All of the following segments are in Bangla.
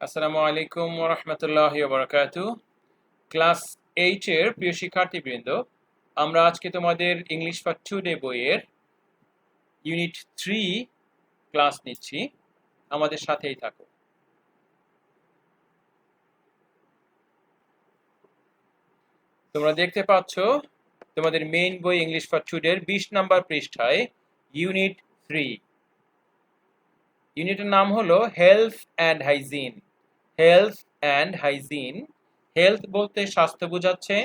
আসসালামু আলাইকুম ওয়া রাহমাতুল্লাহি ওয়া বারাকাতুহু। ক্লাস 8 এর প্রিয় শিক্ষার্থীবৃন্দ, আমরা আজকে তোমাদের ইংলিশ ফর টুডে বইয়ের ইউনিট 3 ক্লাস নিচ্ছি। আমাদের সাথেই থাকো। তোমরা দেখতে পাচ্ছ তোমাদের মেইন বই ইংলিশ ফর টুডে এর 20 নম্বর পৃষ্ঠায় ইউনিট 3। ইউনিটের নাম হলো health and hygiene. Health and hygiene. Health বলতে স্বাস্থ্য বোঝাচ্ছে,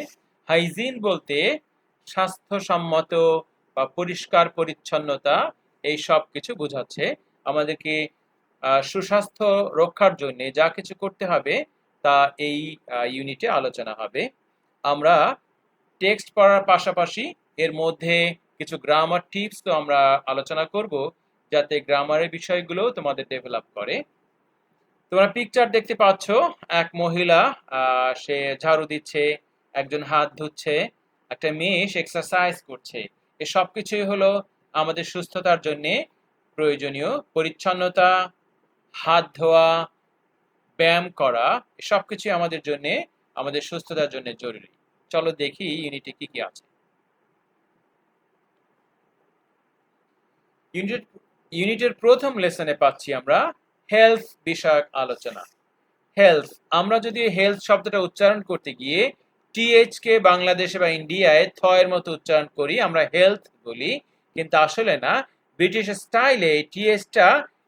হাইজিন বলতে স্বাস্থ্যসম্মত বা পরিষ্কার পরিচ্ছন্নতা, এই সব কিছু বোঝাচ্ছে। আমাদেরকে সুস্বাস্থ্য রক্ষার জন্য যা কিছু করতে হবে তা এই ইউনিটে আলোচনা হবে। আমরা টেক্সট পড়ার পাশাপাশি এর মধ্যে কিছু গ্রামার টিপস তো আমরা আলোচনা করব, যাতে গ্রামারের বিষয়গুলো তোমাদের ডেভেলপ করে। তোমরা পিকচার দেখতে পাচ্ছ, এক মহিলা সে ঝাড়ু দিচ্ছে, একজন হাত ধুচ্ছে, একটা মেয়ে এক্সারসাইজ করছে। এই সব কিছুই হলো আমাদের সুস্থতার জন্য প্রয়োজনীয়। পরিচ্ছন্নতা, হাত ধোয়া, ব্যায়াম করা, সব কিছুই আমাদের জন্য, আমাদের সুস্থতার জন্য জরুরি। চলো দেখি ইউনিটে কি কি আছে। ইউনিটের প্রথম লেসনে পাচ্ছি আমরা হেলথ বিষয়ক আলোচনা। হেলথ, আমরা যদি হেলথ শব্দটা উচ্চারণ করতে গিয়ে টিএইচ কে বাংলাদেশে বা ইন্ডিয়ায় থ এর মতো উচ্চারণ করি, আমরা হেলথ বলি, কিন্তু আসলে না। ব্রিটিশ স্টাইলে টিএইচটা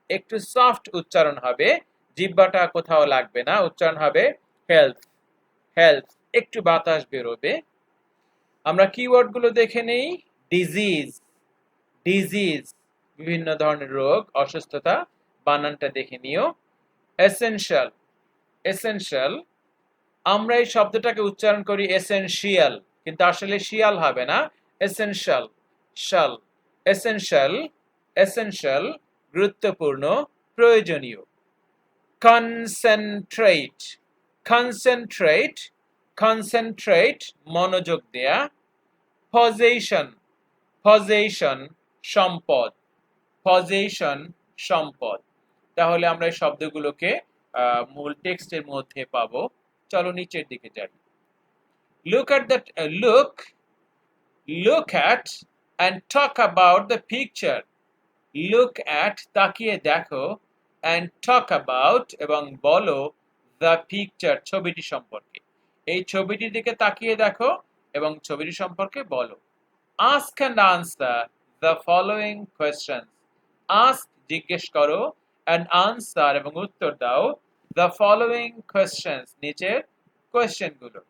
একটু সফট উচ্চারণ হবে, জিহ্বাটা কোথাও লাগবে না, উচ্চারণ হবে হেলথ। হেলথ, একটু বাতাস বেরোবে। আমরা কিওয়ার্ড গুলো দেখে নেই। ডিজিজ, ডিজিজ বিভিন্ন ধরনের রোগ, অসুস্থতা, বানানটা দেখে নিও। এসেনশিয়াল, এসেনশিয়াল, আমরা এই শব্দটাকে উচ্চারণ করি এসেনশিয়াল, কিন্তু আসলে শিয়াল হবে না, এসেনশিয়াল, শাল। এসেনশিয়াল, এসেনশিয়াল, গুরুত্বপূর্ণ, প্রয়োজনীয়। কনসেন্ট্রেট, কনসেন্ট্রেট, কনসেন্ট্রেট, মনোযোগ দেয়া। পজেশন, পজেশন, সম্পদ, পজেশন, সম্পদ। তাহলে আমরা এই শব্দগুলোকে মূল টেক্সটের মধ্যে পাবো। চলো নিচের দিকে যাই। Look at that, look at and talk about the picture. Look at, তাকিয়ে দেখো, and talk about, এবং বলো, the picture, ছবিটি সম্পর্কে। এই ছবিটির দিকে তাকিয়ে দেখো এবং ছবিটি সম্পর্কে বলো। Ask and answer the following questions. Ask, জিজ্ঞেস করো, and answer, এবং উত্তর দাও, the following questions, নিচের কোয়েশ্চেন গুলো।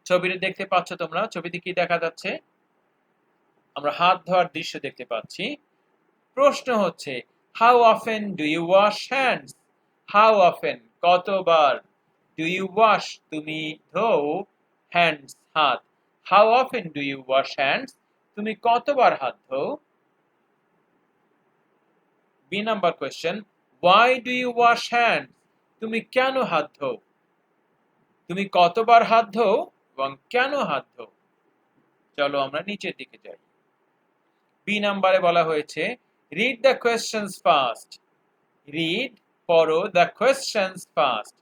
ছবিটি দেখতে পাচ্ছ তোমরা, ছবিতে কি দেখা যাচ্ছে? আমরা হাত ধোয়ার দৃশ্য দেখতে পাচ্ছি। প্রশ্ন হচ্ছে, how often do you wash hands? How often, কতবার, ডু ইউ ওয়াশ, তুমি ধোও, হ্যান্ডস, হাত। How often do you wash hands, তুমি কতবার হাত ধোও? B number question, why do you wash hands, তুমি কেন হাত ধোও? তুমি কতবার হাত ধোও এবং কেন হাত ধোও? চলো আমরা নিচের দিকে যাই। বি নাম্বারে বলা হয়েছে, read the questions first. Read, পড়ো, দ্য কোয়েশ্চেন্স ফার্স্ট,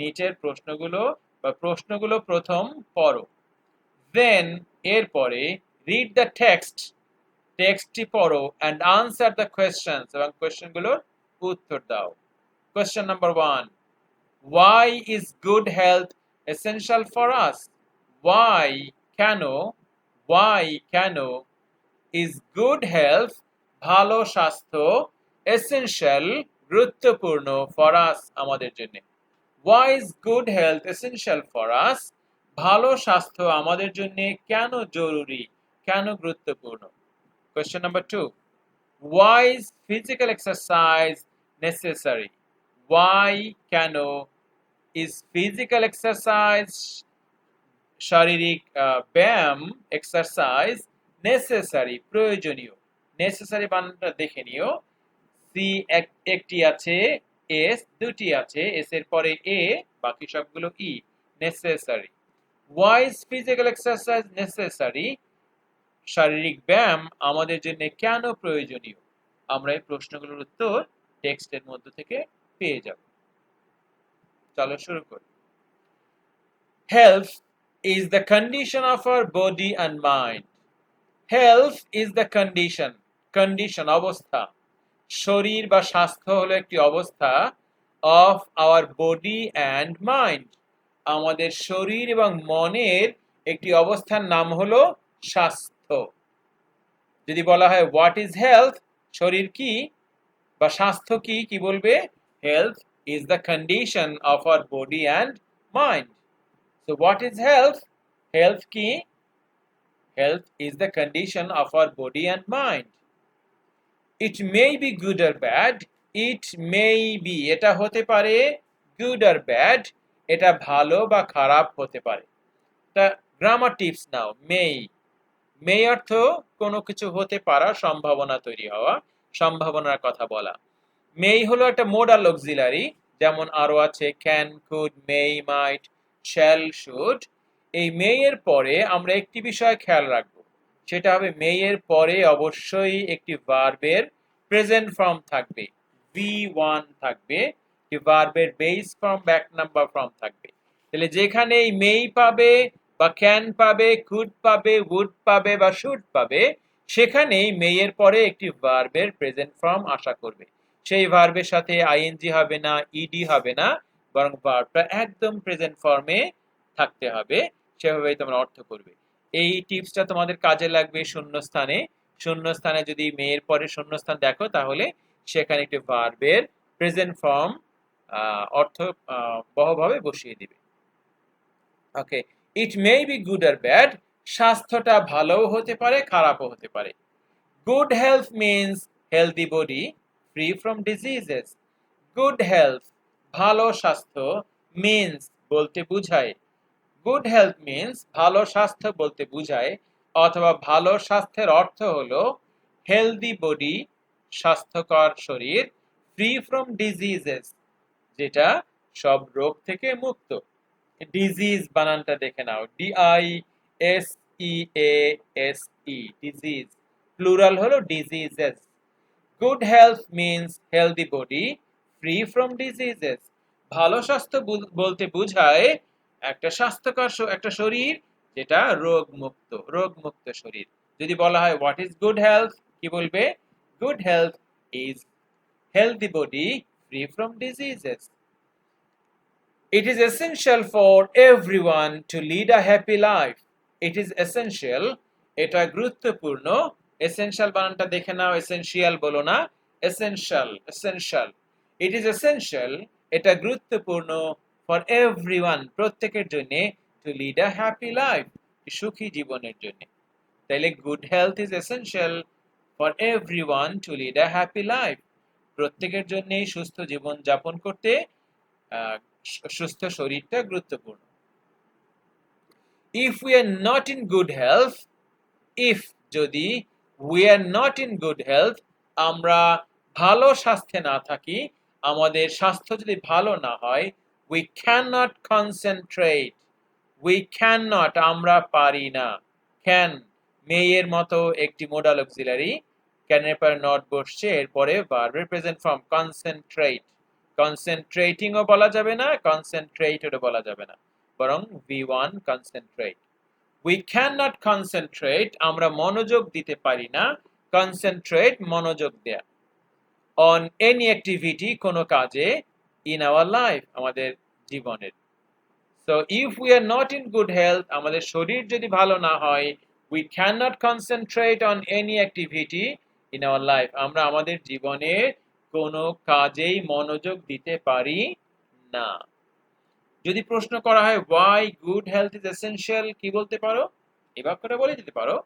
নিচের প্রশ্নগুলো বা প্রশ্নগুলো প্রথম পড়ো। দেন, এরপরে, রিড দ্য টেক্সট, টেক্সটটি পড়ো, অ্যান্ড আনসার দ্য কোয়েশ্চেন্স, এবং কোয়েশ্চেনগুলোর উত্তর দাও। Question number 1, why is good health essential for us? Why, কেন, why, কেন, is good health, ভালো স্বাস্থ্য, essential, গুরুত্বপূর্ণ, for us, আমাদের জন্য। Why is good health essential for us? ভালো স্বাস্থ্য আমাদের জন্য কেন জরুরি, কেন গুরুত্বপূর্ণ? Question number 2, why is physical exercise necessary? Why, কেন, is physical exercise, শারীরিক ব্যায়াম, এক্সারসাইজ, নেসেসারি, প্রয়োজনীয়। নেসেসারি বানানটা দেখে নিও। সি একটি আছে, এস দুটি আছে, এস এর পরে এ, বাকি সবগুলো ই, necessary. Why is physical exercise necessary? শারীরিক ব্যায়াম আমাদের জন্য কেন প্রয়োজনীয়? আমরা এই প্রশ্নগুলোর উত্তর টেক্সটের মধ্য থেকে পেয়ে যাব। চলো শুরু করি। Health is the condition of our body and mind. Health is the condition অবস্থা। শরীর বা স্বাস্থ্য হলো একটি অবস্থা of our body and mind. আমাদের শরীর এবং মনের একটি অবস্থার নাম হলো স্বাস্থ্য। যদি বলা হয় হোয়াট ইজ হেলথ, শরীর কি বা স্বাস্থ্য কি, কি বলবে? Health is the condition of our body and mind. So what is health? Health কি? Health is the condition of our body and mind. It may be good or bad. It may be, এটা হতে পারে, গুড আর ব্যাড, এটা ভালো বা খারাপ হতে পারে। তা গ্রামার টিপস নাও। মে অর্থ কোনো কিছু হতে পারা, সম্ভাবনা তৈরি হওয়া, সম্ভাবনার কথা বলা। মেই হলো একটা মোডাল অক্সিলারি, যেমন আরো আছে can, could, may, might, shall, should. এই মে এর পরে আমরা একটি বিষয় খেয়াল রাখবো, সেটা হবে মে এর পরে অবশ্যই একটি ভার্বের প্রেজেন্ট ফর্ম থাকবে, V1 থাকবে, একটি ভার্বের base form, back number form থাকবে। তাহলে যেখানে এই মেই পাবে বা ক্যান পাবে, কুড পাবে, উড পাবে বা শুড পাবে, সেখানেই মে এর পরে একটি ভার্বের প্রেজেন্ট ফর্ম আশা করবে। সেই ভার্বের সাথে আইএনজি হবে না, ইডি হবে না, বরং ভার্বটা একদম প্রেজেন্ট ফর্মে থাকতে হবে। সেভাবেই তোমরা অর্থ করবে। এই টিপসটা তোমাদের কাজে লাগবে শূন্যস্থানে। শূন্যস্থানে যদি মেয়ের পরে শূন্যস্থান দেখো, তাহলে সেখানে একটি ভার্বের প্রেজেন্ট ফর্ম অর্থ বহভাবে বসিয়ে দিবে। Okay, it may be good or bad, স্বাস্থ্যটা ভালোও হতে পারে, খারাপও হতে পারে। Good health means healthy body free from diseases. Good health, ভালো স্বাস্থ্য, মিন্স বলতে বুঝায়, গুড হেলথ মিন্স ভালো স্বাস্থ্য বলতে বুঝায়, অথবা ভালো স্বাস্থ্যের অর্থ হলো হেলদি বডি, স্বাস্থ্যকর শরীর, ফ্রি ফ্রম ডিজিজেস, যেটা সব রোগ থেকে মুক্ত। ডিজিজ বানানটা দেখে নাও, DISEASE, ডিজিজ, প্লুরাল হলো diseases. Good health means healthy body free from diseases, ভালো স্বাস্থ্য বলতে বোঝায় একটা স্বাস্থ্যকর একটা শরীর যেটা রোগমুক্ত শরীর। যদি বলা হয় হোয়াট ইজ গুড হেলথ, কি বলবে? Good health is healthy body free from diseases. It is essential for everyone to lead a happy life. It is essential, এটা গুরুত্বপূর্ণ। এসেনশিয়াল বানানটা দেখে নাও, এসেনশিয়াল বলো না, এসেনশিয়াল। It is essential, এটা গুরুত্বপূর্ণ, for everyone, প্রত্যেকের জন্য, to lead a happy life, সুখী জীবনের জন্য। তাইলে good health is essential for everyone to lead a happy life, প্রত্যেকের জন্যই সুস্থ জীবন যাপন করতে সুস্থ শরীরটা গুরুত্বপূর্ণ। If we are not in good health, if যদি we are not in good health, আমরা ভালো স্বাস্থ্যে না থাকি, আমাদের স্বাস্থ্য যদি ভালো না হয়, we cannot concentrate, we cannot, আমরা পারি না। can, মেয়ের মতো একটি মোডাল অক্সিলারি, ক্যান এর পরে নট বসছে, এরপরে ভার্বের প্রেজেন্ট ফর্ম কনসেন্ট্রেট। কনসেন্ট্রেটিংও বলা যাবে না, কনসেন্ট্রেটেডও বলা যাবে না, বরং V1 concentrate. We cannot concentrate, আমরা মনোযোগ দিতে পারি না, concentrate মনোযোগ দেয়া, on any activity, কোনো কাজে, in our life, আমাদের জীবনের। So if we are not in good health, আমাদের শরীর যদি ভালো না হয়, we cannot concentrate on any activity in our life, আমরা আমাদের জীবনে কোনো কাজেই মনোযোগ দিতে পারি না। যদি প্রশ্ন করা হয় why good health is essential, কি বলতে পারো? এই বাক্যটা বলে দিতে পারো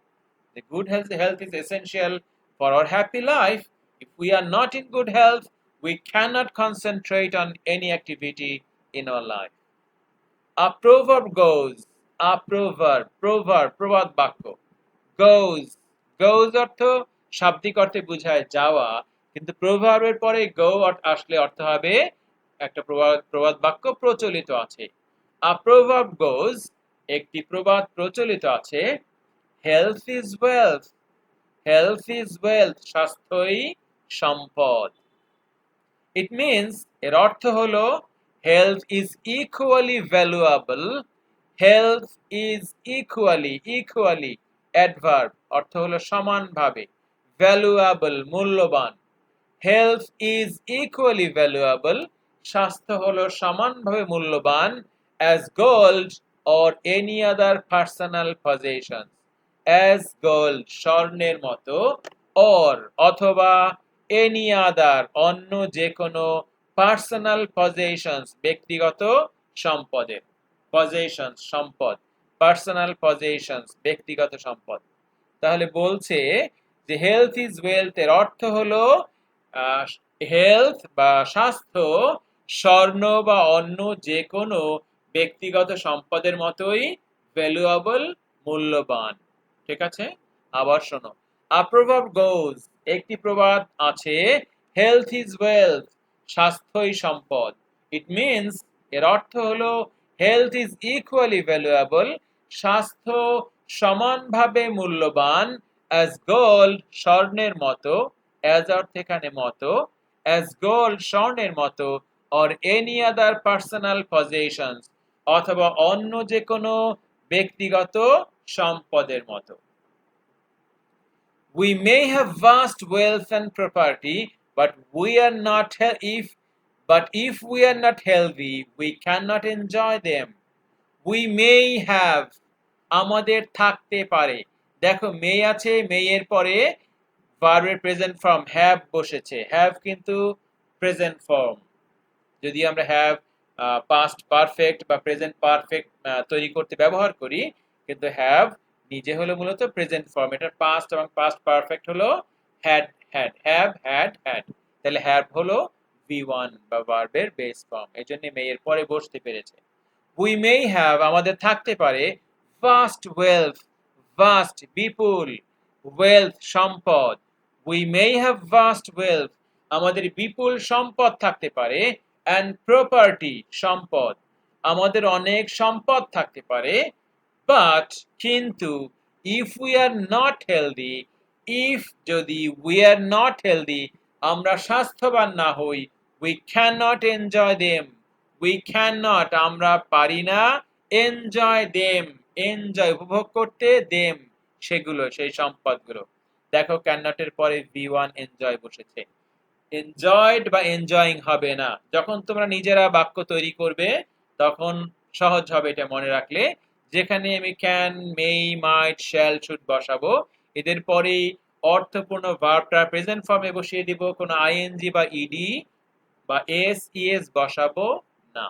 যে good health is essential for our happy life. If we are not in good health, we cannot concentrate on any activity in our life. A proverb goes, a proverb, প্রবাদ বাক্য, goes অর্থ শাব্দিক অর্থে বোঝায় যাওয়া, কিন্তু প্রভাবের পরে go আসলে অর্থ হবে একটা প্রবাদ বাক্য প্রচলিত আছে। A proverb goes, একটি প্রবাদ প্রচলিত আছে, health is wealth, health is wealth, স্বাস্থ্যই সম্পদ। It means, এর অর্থ হলো health is equally valuable, health is equally adverb, অর্থ হলো সমানভাবে, ভ্যালুয়েবল মূল্যবান, হেলথ ইজ ইকুয়ালি ভ্যালুয়েবল, স্বাস্থ্য হলো সমানভাবে মূল্যবান, as gold or any other personal possession, as gold স্বর্ণের মতো, অর অথবা এনি আদার অন্য যে কোনো পার্সোনাল পজেশনস ব্যক্তিগত সম্পদের, পজেশনস সম্পদ, পার্সোনাল পজেশনস ব্যক্তিগত সম্পদ। তাহলে বলছে যে হেলথ ইজ ওয়েলথ এর অর্থ হলো হেলথ বা স্বাস্থ্য স্বর্ণ বা অন্য যে কোনো ব্যক্তিগত সম্পদের মতোই ভ্যালুয়েবল মূল্যবান। ঠিক আছে, আবার শোনো, আ প্রভাব গোজ, একটি প্রবাদ আছে, হেলথ ইজ ওয়েলথ, স্বাস্থ্যই সম্পদ। ইট মিনস, এর অর্থ হলো হেলথ ইজ ইকুয়ালি ভ্যালুয়েবল, স্বাস্থ্য সমানভাবে মূল্যবান, অ্যাজ গোল্ড স্বর্ণের মতো, অ্যাজ অর্থ এখানে মতো, অ্যাজ গোল্ড স্বর্ণের মতো, অর এনি আদার পার্সোনাল পজেশনস অথবা অন্য যে কোনো ব্যক্তিগত সম্পদের মতো। We may have vast wealth and property, but if we are not healthy, we cannot enjoy them. We may have, আমাদের থাকতে পারে। দেখো may আছে, may এর পরে ভার্বের প্রেজেন্ট ফর্ম হ্যাভ বসেছে, হ্যাভ কিন্তু প্রেজেন্ট ফর্ম। যদি আমরা হ্যাভ পাস্ট পারফেক্ট বা প্রেজেন্ট পারফেক্ট তৈরি করতে ব্যবহার করি, কিন্তু হ্যাভ নিজে হলো মূলত প্রেজেন্ট ফর্ম, এটার পাস্ট এবং পাস্ট পারফেক্ট হলো হ্যাড, হ্যাভ হ্যাড। তাহলে হ্যাভ হলো V1 বা ভার্বের বেস ফর্ম, এজন্য মে এর পরে বসতে পেরেছে। উই মে হ্যাভ, আমাদের থাকতে পারে, ভাস্ট ওয়েলথ, ভাস্ট বিপুল, ওয়েলথ সম্পদ, we may have vast wealth, আমাদের বিপুল সম্পদ থাকতে পারে, অ্যান্ড প্রপার্টি সম্পদ, আমাদের অনেক সম্পদ থাকতে পারে, বাট কিন্তু, if we are not healthy, if যদি উই আর নট হেলদি আমরা স্বাস্থ্যবান না হই, we can not enjoy them, we can not আমরা পারি না, এনজয় দেম এনজয় উপভোগ করতে, দেম সেগুলো সেই সম্পদগুলো। দেখো ক্যান নটের পরে V1 এনজয় বসেছে, এনজয়েড বা এনজয়িং হবে না। যখন তোমরা নিজেরা বাক্য তৈরি করবে তখন সহজ হবে এটা মনে রাখলে, যেখানে আমি ক্যান, মেই, মাইট, শ্যাল, শুড বসাবো, এদের পরেই অর্থপূর্ণ ভার্বটা প্রেজেন্ট ফর্মে বসিয়ে দিব, কোনো আইএনজি বা ইডি বা এস বসাবো না।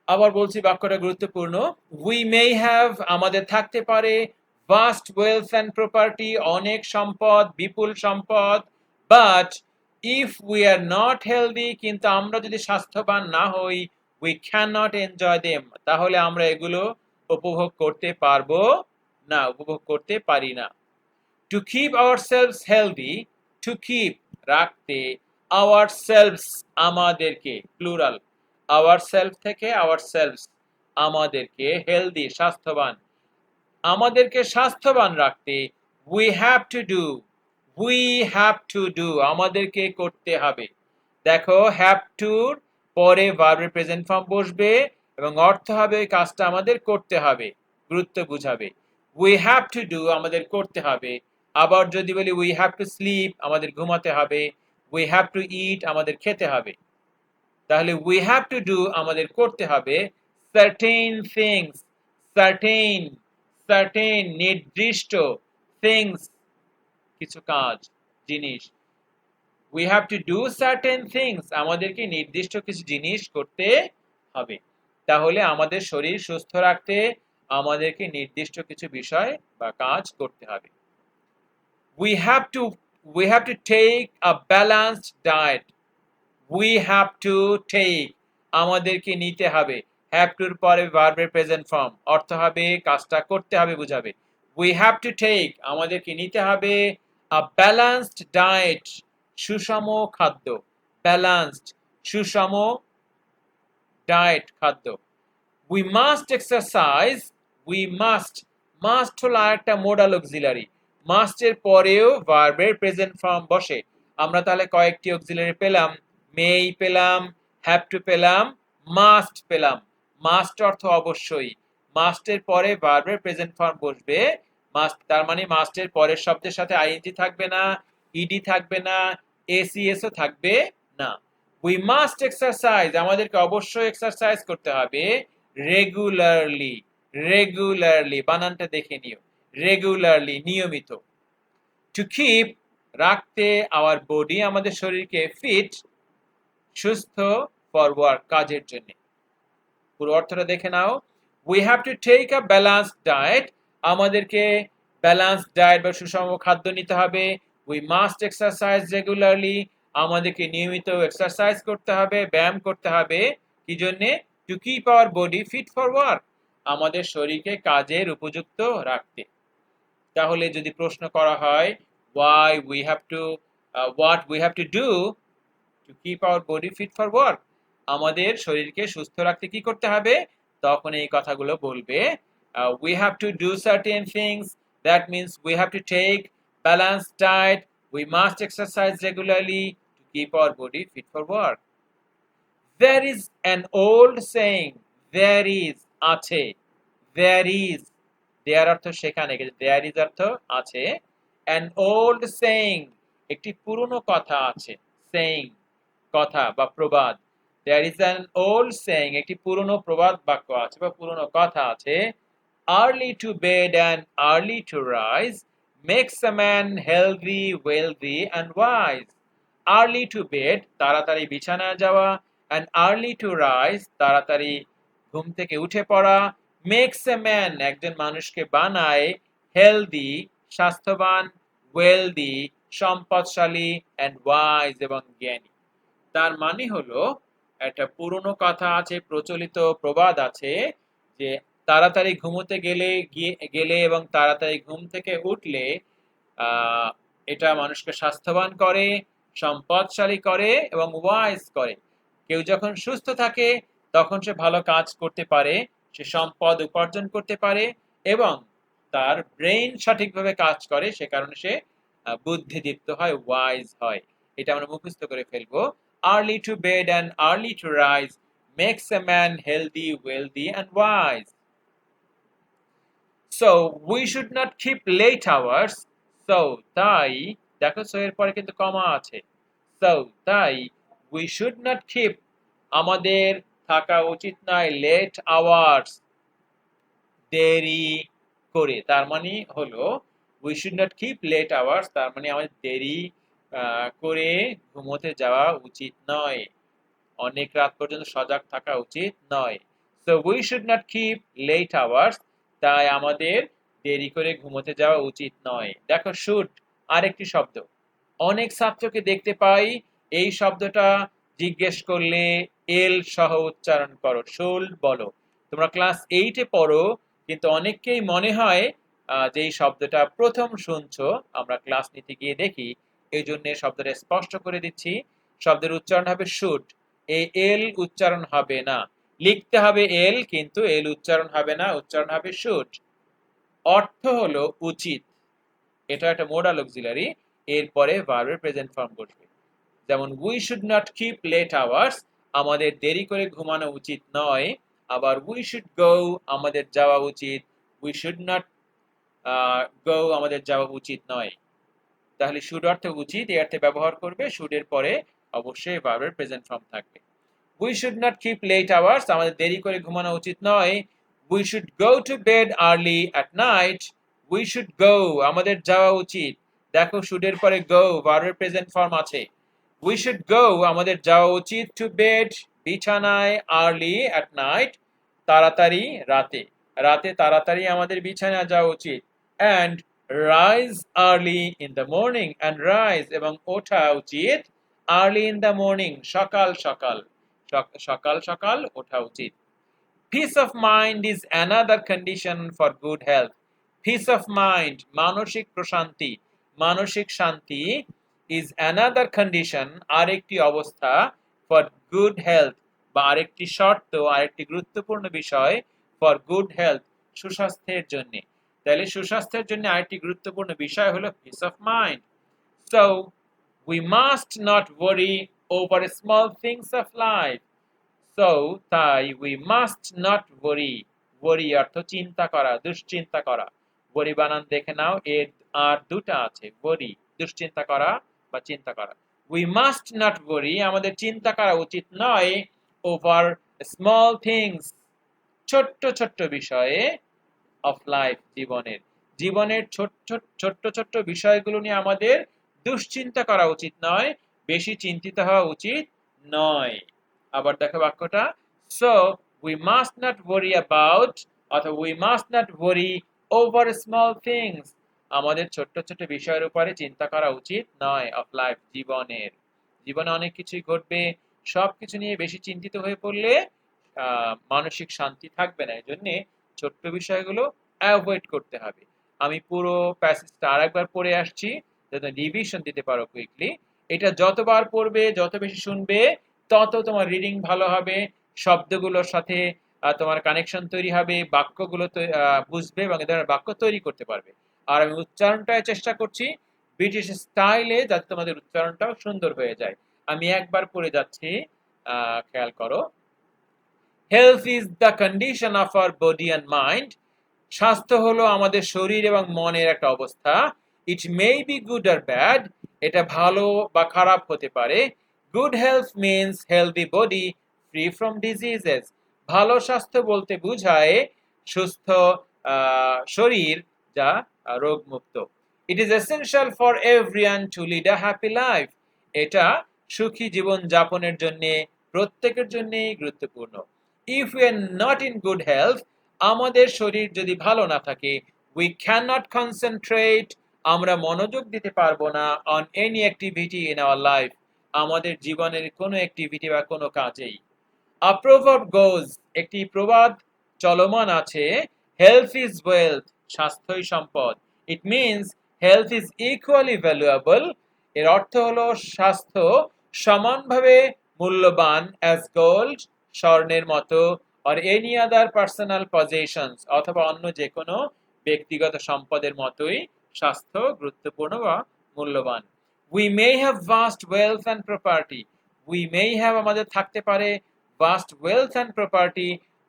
আবার বলছি, বাক্যটা গুরুত্বপূর্ণ, উই মে হ্যাভ আমাদের থাকতে পারে, ভাস্ট ওয়েলথ অ্যান্ড প্রপার্টি অনেক সম্পদ, বিপুল সম্পদ, but if we are not healthy কিন্তু আমরা যদি স্বাস্থ্যবান না হই, we can not enjoy them তাহলে আমরা এগুলো উপভোগ করতে পারবো না, উপভোগ করতে পারি না। To keep ourselves healthy, to keep রাখতে, আওয়ারসেলভস আমাদেরকে, প্লুরাল, আওয়ারসেলফ থেকে আওয়ারসেলভস আমাদেরকে, হেলদি স্বাস্থ্যবান, আমাদেরকে স্বাস্থ্যবান রাখতে, উই হ্যাভ টু ডু আমাদেরকে করতে হবে। দেখো হ্যাভ টুর পরে ভার্বের প্রেজেন্ট ফর্ম বসবে এবং অর্থ হবে ওই কাজটা আমাদের করতে হবে, গুরুত্ব বুঝাবে। উই হ্যাভ টু ডু আমাদের করতে হবে। আবার যদি বলি উই হ্যাভ টু স্লিপ আমাদের ঘুমাতে হবে, উই হ্যাভ টু ইট আমাদের খেতে হবে। তাহলে উই হ্যাভ টু ডু আমাদের করতে হবে, সার্টেন থিংস, সার্টেন নির্দিষ্ট, থিংস কিছু কাজ, জিনিস, we have to do certain things আমাদেরকে নির্দিষ্ট কিছু জিনিস করতে হবে। তাহলে আমাদের শরীর সুস্থ রাখতে আমাদেরকে নির্দিষ্ট কিছু বিষয় বা কাজ করতে হবে। We have to take a balanced diet, we have to take আমাদেরকে নিতে হবে, হ্যাভ টুর পরে ভার্বের প্রেজেন্ট ফর্ম, অর্থ হবে কাজটা করতে হবে বুঝাবে। উই হ্যাভ টু টেক আমাদেরকে নিতে হবে, আ ব্যালেন্সড ডায়েট সুষম খাদ্য, ব্যালেন্সড সুষম ডায়েট খাদ্য। We must exercise, we must হলো একটা মোডাল অক্সিলারি, মাস্টের পরেও ভার্বের প্রেজেন্ট ফর্ম বসে। আমরা তাহলে কয়েকটি অক্সিলারি পেলাম, মেই পেলাম, হ্যাভ টু পেলাম, মাস্ট পেলাম। মাস্ট অর্থ অবশ্যই, মাস্টের পরে ভার্বের প্রেজেন্ট ফর্ম বসবে। মাস্ট তার মানে মাস্টের পরের শব্দের সাথে আইএনজি থাকবে না, ইডি থাকবে না, এসিএসও থাকবে না। উই মাস্ট এক্সারসাইজ, আমাদেরকে অবশ্যই এক্সারসাইজ করতে হবে রেগুলারলি। রেগুলারলি বানানটা দেখে নিও, রেগুলারলি নিয়মিত। টু কিপ রাখতে, আওয়ার বডি আমাদের শরীরকে ফিট সুস্থ, ফর ওয়ার্ক কাজের জন্য। পুরো অর্থটা দেখে নাও। We have to take a balanced diet, আমাদেরকে ব্যালেন্সড ডায়েট বা সুষম খাদ্য নিতে হবে। উই মাস্ট এক্সারসাইজ রেগুলারলি, আমাদেরকে নিয়মিত এক্সারসাইজ করতে হবে, ব্যায়াম করতে হবে। কি জন্যে? To keep our body fit for work, আমাদের শরীরকে কাজের উপযুক্ত রাখতে। তাহলে যদি প্রশ্ন করা হয় why we have to what we have to do to keep our body fit for work, আমাদের শরীরকে সুস্থ রাখতে কি করতে হবে, তখন এই কথাগুলো বলবে we have to do certain things, that means we have to take balanced diet, we must exercise regularly to keep our body fit for work. There is an old saying, there is আছে, there is, there অর্থ সেখানে, there is অর্থ আছে, an old saying একটি পুরনো কথা আছে, saying কথা বা প্রবাদ। there is an old saying একটি পুরনো প্রবাদ বাক্য আছে বা পুরনো কথা আছে, early to bed and early to rise makes a man healthy, wealthy and wise. early to bed তাড়াতাড়ি বিছানায় যাওয়া, and early to rise তাড়াতাড়ি ঘুম থেকে উঠে পড়া, makes a man একজন মানুষকে বানায়, healthy স্বাস্থ্যবান, wealthy সম্পদশালী, and wise এবং জ্ঞানী। তার মানে হলো একটা পুরনো কথা আছে, প্রচলিত প্রবাদ আছে যে তাড়াতাড়ি ঘুমোতে গেলে এবং তাড়াতাড়ি ঘুম থেকে উঠলে এটা মানুষকে স্বাস্থ্যবান করে, সম্পদশালী করে এবং ওয়াইজ করে। কেউ যখন সুস্থ থাকে তখন সে ভালো কাজ করতে পারে, সে সম্পদ উপার্জন করতে পারে এবং তার ব্রেইন সঠিকভাবে কাজ করে, সে কারণে সে বুদ্ধিদীপ্ত হয়, ওয়াইজ হয়। এটা আমরা মুখস্থ করে ফেলবো। early to bed and early to rise makes a man healthy, wealthy and wise. So we should not keep late hours. So তাই দেখো, so এর পরে কিন্তু কমা আছে। So তাই we should not keep আমাদের থাকা উচিত নয় late hours দেরি করে। তার মানে হলো we should not keep late hours, তার মানে আমাদের দেরি করে ঘুমোতে যাওয়া উচিত নয়, অনেক রাত পর্যন্ত সজাগ থাকা উচিত নয়। So we should not keep late hours, তাই আমাদের দেরি করে ঘুমোতে যাওয়া উচিত নয়। দেখো should আরেকটি শব্দ, অনেক ছাত্রকে দেখতে পাই এই শব্দটা জিজ্ঞেস করলে এল সহ উচ্চারণ করো, should বলো। তোমরা ক্লাস 8 এ পড়ো, কিন্তু অনেককেই মনে হয় যে এই শব্দটা প্রথম শুনছো, আমরা ক্লাস নিতে গিয়ে দেখি, এই জন্য শব্দটা স্পষ্ট করে দিচ্ছি। শব্দের উচ্চারণ হবে should, এই এল উচ্চারণ হবে না, লিখতে হবে এল কিন্তু এল উচ্চারণ হবে না, উচ্চারণ হবে should। অর্থ হলো উচিত, এটা একটা মোডাল অক্সিলারি, এরপরে ভার্বের প্রেজেন্ট ফর্ম বসবে। যেমন we should not keep late hours, আমাদের দেরি করে ঘুমানো উচিত নয়। আবার we should go, আমাদের যাওয়া উচিত, we should not go, আমাদের যাওয়া উচিত নয়। তাহলে should অর্থে উচিত, এই অর্থে ব্যবহার করবে, should এর পরে অবশ্যই ভার্বের প্রেজেন্ট ফর্ম থাকবে। we should not keep late hours, আমাদের দেরি করে ঘুমানো উচিত নয়। we should go to bed early at night, we should go, আমাদের যাওয়া উচিত। দেখো should এর পরে go ভার্বের প্রেজেন্ট ফর্ম আছে। we should go, আমাদের যাওয়া উচিত, to bed বিছানায়, early at night তাড়াতাড়ি রাতে, রাতে তাড়াতাড়ি আমাদের বিছানায় যাওয়া উচিত, and rise early in the morning, and rise এবং ওঠা উচিত, early in the morning সকাল সকাল, সকাল সকাল ওঠা উচিত। Peace of mind is another condition for good health. Peace of mind মানসিক প্রশান্তি, মানসিক শান্তি, is another condition আরেকটি অবস্থা, for good health বা আরেকটি শর্ত, আরেকটি গুরুত্বপূর্ণ বিষয়, for good health সুস্বাস্থ্যের জন্য। তাহলে সুস্বাস্থ্যের জন্য আরেকটি গুরুত্বপূর্ণ বিষয় হলো peace of mind. So we must not worry over small things of life. So তাই উই মাস্ট নট ওয়ারি। ওয়ারি অর্থ চিন্তা করা, দুশ্চিন্তা করা। ওয়ারি বানান দেখে নাও, এর আর দুটা আছে, ওয়ারি দুশ্চিন্তা করা বা চিন্তা করা। উই মাস্ট নট ওয়ারি, আমাদের চিন্তা করা উচিত নয় ওভার স্মল থিংস, ছোট্ট ছোট্ট বিষয়ে, অফ লাইফ জীবনের, জীবনের ছোট্ট ছোট্ট ছোট্ট বিষয়গুলো নিয়ে আমাদের দুশ্চিন্তা করা উচিত নয়, বেশি চিন্তিত হওয়া উচিত নয়। আবার দেখো বাক্যটা, so we must not worry about, অথবা we must not worry over small things, আমাদের ছোট্ট ছোট্ট বিষয়ের উপরে চিন্তা করা উচিত নয়, অফ লাইফ জীবনের। জীবনে অনেক কিছুই ঘটবে, সবকিছু নিয়ে বেশি চিন্তিত হয়ে পড়লে মানসিক শান্তি থাকবে না। এই জন্য ছোট্ট বিষয়গুলো অ্যাভয়েড করতে হবে। আমি পুরো প্যাসেজটা আরেকবার পড়ে আসছি যাতে রিভিশন দিতে পারো কুইকলি। এটা যতবার পড়বে, যত বেশি শুনবে, তত তোমার রিডিং ভালো হবে, শব্দগুলোর সাথে তোমার কানেকশন তৈরি হবে, বাক্যগুলো বুঝবে এবং এ ধরনের বাক্য তৈরি করতে পারবে। আর আমি উচ্চারণটায় চেষ্টা করছি ব্রিটিশ স্টাইলে, যাতে তোমাদের উচ্চারণটাও সুন্দর হয়ে যায়। আমি একবার পড়ে যাচ্ছি, খেয়াল করো। Health is the condition of our body and mind, স্বাস্থ্য হলো আমাদের শরীর এবং মনের একটা অবস্থা। It may be good or bad, এটা ভালো বা খারাপ হতে পারে। Good health means healthy body free from diseases, ভালো স্বাস্থ্য বলতে বোঝায় সুস্থ শরীর যা রোগমুক্ত। It is essential for everyone to lead a happy life, এটা সুখী জীবন যাপনের জন্য প্রত্যেকের জন্যই গুরুত্বপূর্ণ। If we are not in good health, আমাদের শরীর যদি ভালো না থাকে, উই ক্যান নট কনসেন্ট্রেট, আমরা মনোযোগ দিতে পারবো না, on any activity in our life, আমাদের জীবনের কোনো অ্যাক্টিভিটি বা কোনো কাজেই। আ প্রভাব গোজ, একটি প্রবাদ চলমান আছে, হেলথ ইজ ওয়েলথ, স্বাস্থ্যই সম্পদ। It means health is equally valuable, এর অর্থ হলো স্বাস্থ্য সমানভাবে মূল্যবান অ্যাজ গোল্ড, স্বর্ণের মতো, আর এনি আদার পার্সোনাল পজেশনস, অথবা অন্য যে কোনো ব্যক্তিগত সম্পদের মতোই স্বাস্থ্য গুরুত্বপূর্ণ বা মূল্যবান। We may have vast wealth and property, we may have আমাদের থাকতে পারে, ভাস্ট ওয়েলথ অ্যান্ড প্রপার্টি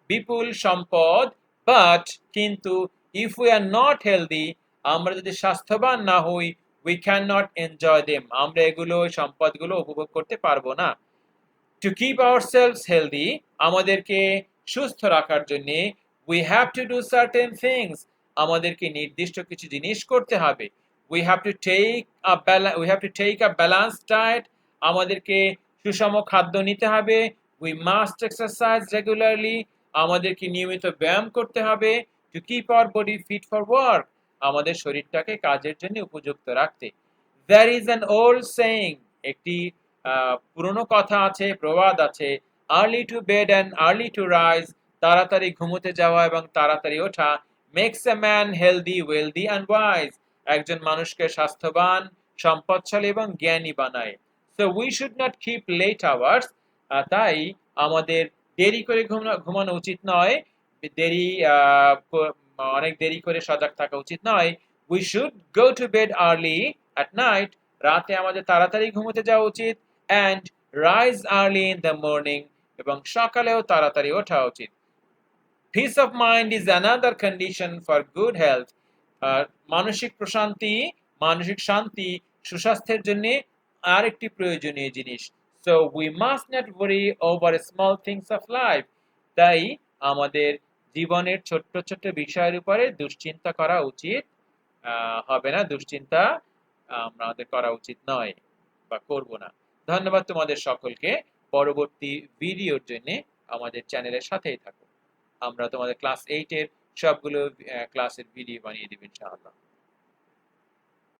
বিপুল সম্পদ, বাট কিন্তু, if we are not healthy, আমরা যদি স্বাস্থ্যবান না হই, we can not enjoy them, আমরা এগুলো সম্পদগুলো উপভোগ করতে পারবো না। টু কিপ আওয়ারসেলভস হেলদি, আমাদেরকে সুস্থ রাখার জন্য, we have to do certain things, আমাদেরকে নির্দিষ্ট কিছু জিনিস করতে হবে। We have to take a balanced diet, আমাদেরকে সুষম খাদ্য নিতে হবে। উই মাস্ট এক্সারসাইজ রেগুলারলি, আমাদেরকে নিয়মিত ব্যায়াম করতে হবে। To keep our body fit for work, আমাদের শরীরটাকে কাজের জন্য উপযুক্ত রাখতে। There is an old saying, একটি পুরনো কথা আছে, প্রবাদ আছে, early to bed and early to rise, তাড়াতাড়ি ঘুমোতে যাওয়া এবং তাড়াতাড়ি ওঠা, makes a man healthy wealthy and wise, একজন মানুষকে স্বাস্থ্যবান, সম্পদশালী এবং জ্ঞানী বানায়। So we should not keep late hours, তাই আমাদের দেরি করে ঘুমানো উচিত নয়, দেরি অনেক দেরি করে সজাগ থাকা উচিত নয়। We should go to bed early at night, রাতে আমাদের তাড়াতাড়ি ঘুমোতে যাওয়া উচিত। And rise early in the morning, এবং সকালেও তাড়াতাড়ি ওঠা উচিত। Piece of mind is another condition for good health, মানসিক প্রশান্তি, মানসিক শান্তি সুস্বাস্থ্যের জন্য আরেকটি প্রয়োজনীয় জিনিস। So we must not worry over small things of life, তাই আমাদের জীবনের ছোট্ট ছোট্ট বিষয়ের উপরে দুশ্চিন্তা করা উচিত হবে না, দুশ্চিন্তা আমাদের করা উচিত নয় বা করব না। ধন্যবাদ তোমাদের সকলকে। পরবর্তী ভিডিওর জন্য আমাদের চ্যানেলের সাথেই থাকো। আমরা তোমাদের ক্লাস 8 এর সবগুলো ক্লাসের ভিডিও বানিয়ে দেব ইনশাআল্লাহ।